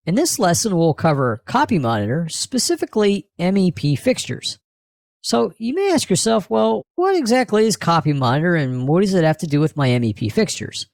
In this lesson, we'll cover copy monitor, specifically MEP fixtures. So you may ask yourself, well, what exactly is copy monitor and what does it have to do with my MEP fixtures?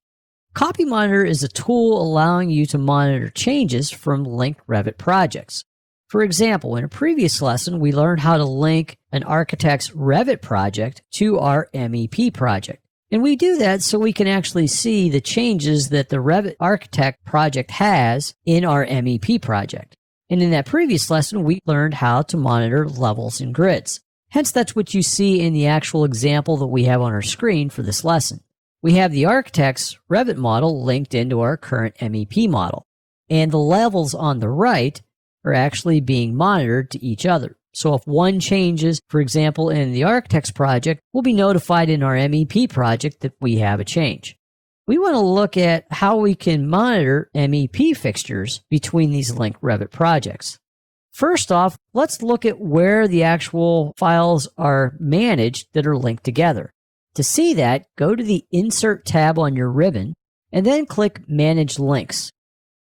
Copy monitor is a tool allowing you to monitor changes from linked Revit projects. For example, in a previous lesson, we learned how to link an architect's Revit project to our MEP project. And we do that so we can actually see the changes that the Revit architect project has in our MEP project. And in that previous lesson, we learned how to monitor levels and grids. Hence, that's what you see in the actual example that we have on our screen for this lesson. We have the architect's Revit model linked into our current MEP model. And the levels on the right are actually being monitored to each other. So if one changes, for example, in the architect's project, we'll be notified in our MEP project that we have a change. We want to look at how we can monitor MEP fixtures between these linked Revit projects. First off, let's look at where the actual files are managed that are linked together. To see that, go to the Insert tab on your ribbon and then click Manage Links.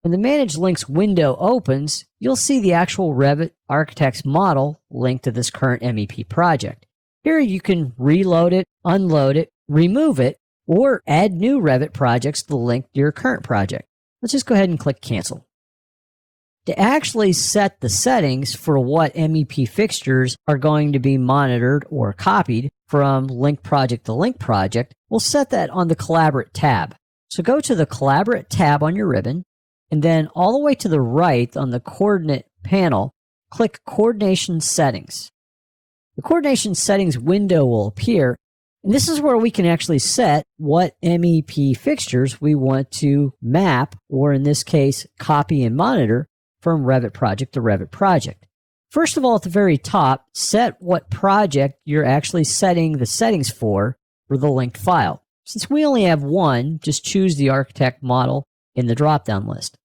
When the Manage Links window opens, you'll see the actual Revit Architect's model linked to this current MEP project. Here you can reload it, unload it, remove it, or add new Revit projects to link to your current project. Let's just go ahead and click Cancel. To actually set the settings for what MEP fixtures are going to be monitored or copied from link project to link project, we'll set that on the Collaborate tab. So go to the Collaborate tab on your ribbon, and then all the way to the right on the coordinate panel, click Coordination Settings. The Coordination Settings window will appear, and this is where we can actually set what MEP fixtures we want to map, or in this case, copy and monitor from Revit project to Revit project. First of all, at the very top, set what project you're actually setting the settings for the linked file. Since we only have one, just choose the architect model in the drop-down list.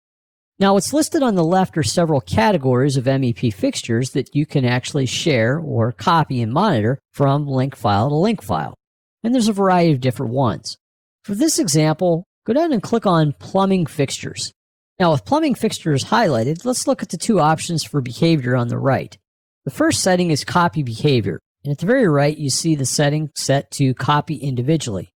Now, what's listed on the left are several categories of MEP fixtures that you can actually share or copy and monitor from link file to link file. And there's a variety of different ones. For this example, go down and click on Plumbing Fixtures. Now, with plumbing fixtures highlighted, let's look at the two options for behavior on the right. The first setting is Copy Behavior, and at the very right, you see the setting set to Copy Individually.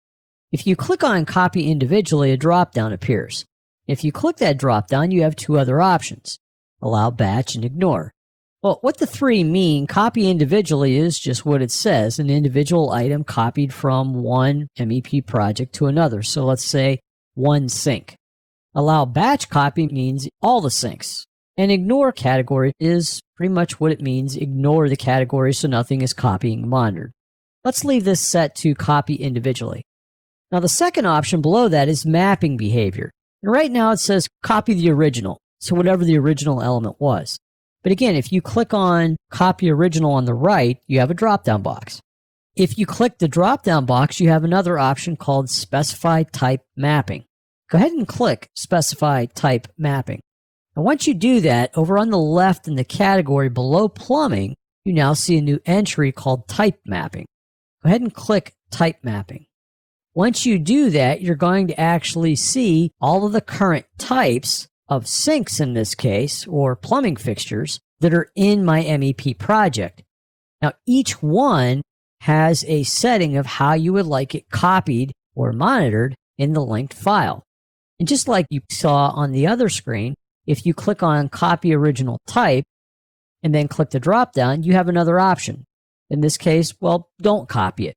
If you click on Copy Individually, a drop-down appears. If you click that drop-down, you have two other options, Allow Batch and Ignore. Well, what the three mean, Copy Individually is just what it says, an individual item copied from one MEP project to another. So let's say one sink. Allow Batch Copy means all the sinks. And Ignore category is pretty much what it means, ignore the category so nothing is copying monitored. Let's leave this set to Copy Individually. Now the second option below that is Mapping Behavior. And right now it says copy the original, so whatever the original element was. But again, if you click on Copy Original on the right, you have a drop-down box. If you click the drop-down box, you have another option called Specify Type Mapping. Go ahead and click Specify Type Mapping. And once you do that, over on the left in the category below Plumbing, you now see a new entry called Type Mapping. Go ahead and click Type Mapping. Once you do that, you're going to actually see all of the current types of sinks in this case, or plumbing fixtures, that are in my MEP project. Now, each one has a setting of how you would like it copied or monitored in the linked file. And just like you saw on the other screen, if you click on Copy Original Type and then click the drop-down, you have another option. In this case, well, don't copy it.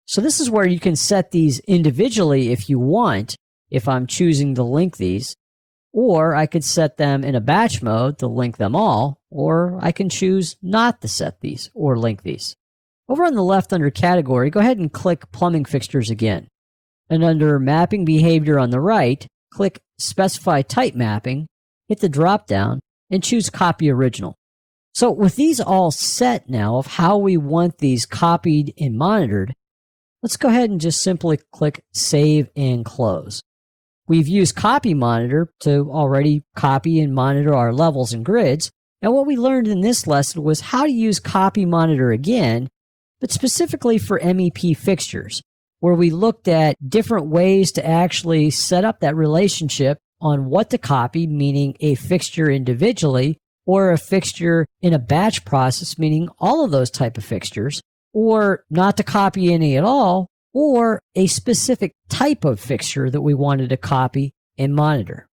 So this is where you can set these individually if you want, if I'm choosing to link these, or I could set them in a batch mode to link them all, or I can choose not to set these or link these. Over on the left under Category, go ahead and click Plumbing Fixtures again. And under Mapping Behavior on the right, click Specify Type Mapping, hit the drop-down, and choose Copy Original. So with these all set now of how we want these copied and monitored, let's go ahead and just simply click Save and Close. We've used Copy Monitor to already copy and monitor our levels and grids, and what we learned in this lesson was how to use Copy Monitor again, but specifically for MEP fixtures, where we looked at different ways to actually set up that relationship on what to copy, meaning a fixture individually, or a fixture in a batch process, meaning all of those type of fixtures, or not to copy any at all, or a specific type of fixture that we wanted to copy and monitor.